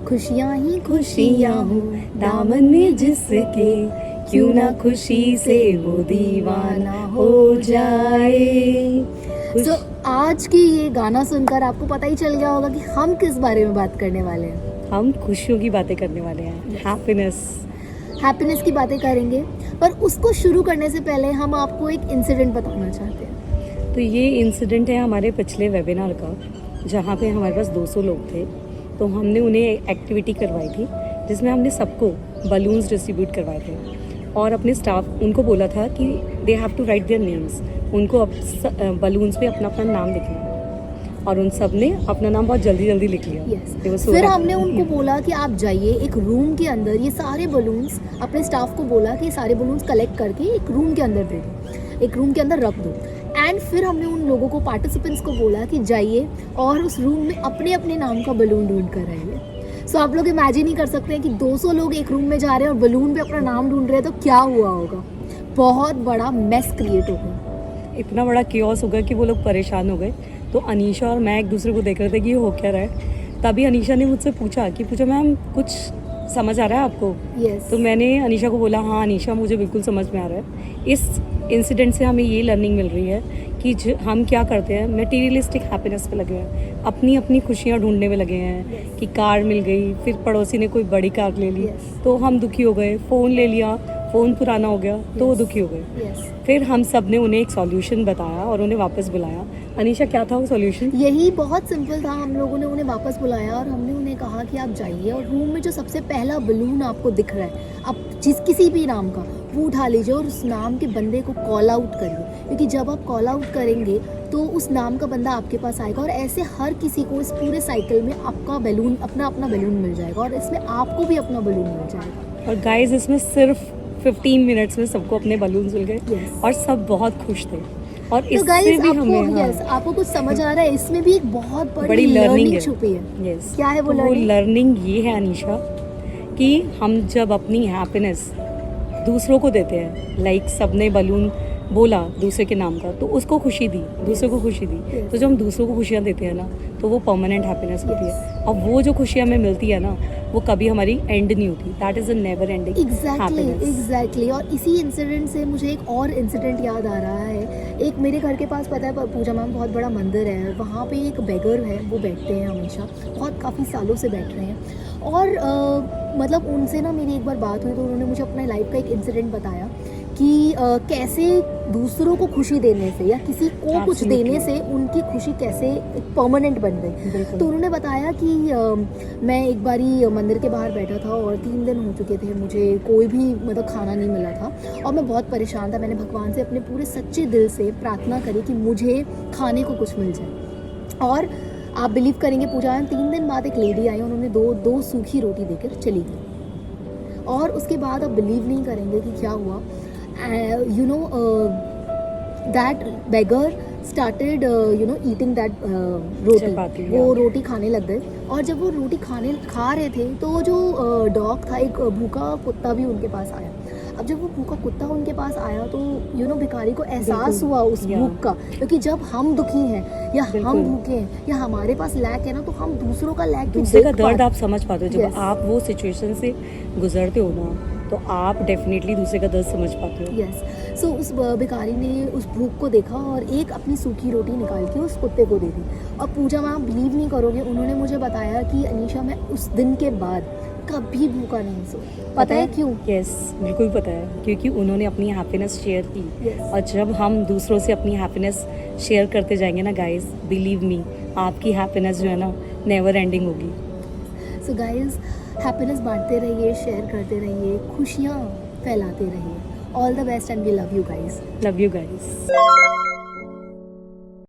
खुशियाँ ही खुशियाँ हो दामन में जिसके, क्यों ना खुशी से वो दीवाना हो जाए। So, आज की ये गाना सुनकर आपको पता ही चल गया होगा कि हम किस बारे में बात करने वाले हैं। हम खुशियों की बातें करने वाले हैं, हैप्पीनेस की बातें करेंगे। पर उसको शुरू करने से पहले हम आपको एक इंसिडेंट बताना चाहते हैं। तो ये इंसिडेंट है हमारे पिछले वेबिनार का, जहाँ पे हमारे पास 200 लोग थे। तो हमने उन्हें एक्टिविटी करवाई थी जिसमें हमने सबको बलून्स डिस्ट्रीब्यूट करवाए थे और अपने स्टाफ उनको बोला था कि they have to write their names. उनको बलून्स पे अपना अपना नाम लिखना और उन सब ने अपना नाम बहुत जल्दी जल्दी लिख लिया। yes. फिर हमने उनको बोला कि आप जाइए एक रूम के अंदर, ये सारे बलून्स अपने स्टाफ को बोला कि सारे बलून्स कलेक्ट करके एक रूम के अंदर दे दो, एक रूम के अंदर रख दो। एंड फिर हमने उन लोगों को, पार्टिसिपेंट्स को बोला कि जाइए और उस रूम में अपने अपने नाम का बलून ढूंढ कर आइए। सो आप लोग इमेजिन ही कर सकते हैं कि 200 लोग एक रूम में जा रहे हैं और बलून पे अपना नाम ढूंढ रहे हैं, तो क्या हुआ होगा। बहुत बड़ा मेस क्रिएट हो गया, इतना बड़ा कियोस हो गया कि वो लोग परेशान हो गए। तो अनीशा और मैं एक दूसरे को देख रहे थे कि ये हो क्या रहा है। तभी अनीशा ने मुझसे पूछा मैम कुछ समझ आ रहा है आपको? yes. तो मैंने अनीशा को बोला हाँ अनीशा, मुझे बिल्कुल समझ में आ रहा है। इस इंसिडेंट से हमें ये लर्निंग मिल रही है कि हम क्या करते हैं, मटेरियलिस्टिक हैप्पीनेस पे लगे हैं, अपनी अपनी खुशियाँ ढूंढने में लगे हैं। कि कार मिल गई, फिर पड़ोसी ने कोई बड़ी कार ले ली, तो हम दुखी हो गए। फ़ोन ले लिया, फ़ोन पुराना हो गया, तो वो दुखी हो गए। फिर हम सब ने उन्हें एक सॉल्यूशन बताया और उन्हें वापस बुलाया। अनीशा, क्या था वो सॉल्यूशन? यही बहुत सिंपल था। हम लोगों ने उन्हें वापस बुलाया और हमने उन्हें कहा कि आप जाइए और रूम में जो सबसे पहला बलून आपको दिख रहा है, आप किसी भी नाम का, वो उठा लीजिए और उस नाम के बंदे को कॉल आउट करिए। क्योंकि जब आप कॉल आउट करेंगे तो उस नाम का बंदा आपके पास आएगा और ऐसे हर किसी को इस पूरे साइकिल में आपका बैलून, अपना अपना बैलून मिल जाएगा और इसमें आपको भी अपना बैलून मिल जाएगा। और गाइस, इसमें सिर्फ 15 मिनट्स में सबको अपने बलून्स मिल गए और सब बहुत खुश थे। और तो गाइस, आपको कुछ समझ आ रहा है, इसमें भी एक बहुत बड़ी लर्निंग छुपी है। क्या है वो लर्निंग? ये है अनीशा कि हम जब अपनी हैप्पीनेस दूसरों को देते हैं, लाइक सबने बलून बोला दूसरे के नाम का, तो उसको खुशी दी, दूसरे को खुशी दी। तो जब हम दूसरों को खुशियाँ देते हैं ना, तो वो परमानेंट हैप्पीनेस होती है। और वो जो खुशियाँ हमें मिलती है ना, वो कभी हमारी एंड नहीं होती। That is a never ending exactly. और इसी इंसिडेंट से मुझे एक और इंसिडेंट याद आ रहा है। एक मेरे घर के पास, पता है, पूजा मैम बहुत बड़ा मंदिर है, वहाँ पे एक बेगर है, वो बैठते हैं हमेशा, बहुत काफ़ी सालों से बैठ रहे हैं। और मतलब उनसे ना मेरी एक बार बात हुई तो उन्होंने मुझे अपने लाइफ का एक इंसिडेंट बताया कि कैसे दूसरों को खुशी देने से या किसी को कुछ देने से उनकी खुशी कैसे परमानेंट बन गई। तो उन्होंने बताया कि मैं एक बारी मंदिर के बाहर बैठा था और 3 दिन हो चुके थे, मुझे कोई भी मतलब खाना नहीं मिला था और मैं बहुत परेशान था। मैंने भगवान से अपने पूरे सच्चे दिल से प्रार्थना करी कि मुझे खाने को कुछ मिल जाए। और आप बिलीव करेंगे पूजा, 3 दिन बाद एक लेडी आई, उन्होंने दो सूखी रोटी देकर चली गई। और उसके बाद आप बिलीव नहीं करेंगे कि क्या हुआ। that beggar started eating that रोटी। वो रोटी खाने लग गए और जब वो रोटी खा रहे थे तो जो डॉग था, एक भूखा कुत्ता भी उनके पास आया। अब जब वो भूखा कुत्ता उनके पास आया तो भिखारी को एहसास हुआ उस भूख का, क्योंकि जब हम दुखी हैं या हम भूखे हैं या हमारे पास लैक है ना, तो हम दूसरों का लैक, दूसरे का दर्द आप समझ पाते हो। जब आप वो सिचुएशन से गुजरते हो ना, तो आप डेफिनेटली दूसरे का दर्द समझ पाते हो। सो उस भिखारी ने उस भूख को देखा और एक अपनी सूखी रोटी निकाल के उस कुत्ते को दे दी। और पूजा, मैम बिलीव नहीं करोगे, उन्होंने मुझे बताया कि अनीशा, मैं उस दिन के बाद कभी भूखा नहीं सोया। पता है क्यों? यस, बिल्कुल पता है, क्योंकि उन्होंने अपनी हैप्पीनेस शेयर की। और जब हम दूसरों से अपनी हैप्पीनेस शेयर करते जाएंगे ना गाइस, बिलीव मी, आपकी हैप्पीनेस जो है ना, नेवर एंडिंग होगी। सो गाइस, हैप्पीनेस बांटते रहिए, शेयर करते रहिए, खुशियाँ फैलाते रहिए। All the best and we love you guys. Love you guys.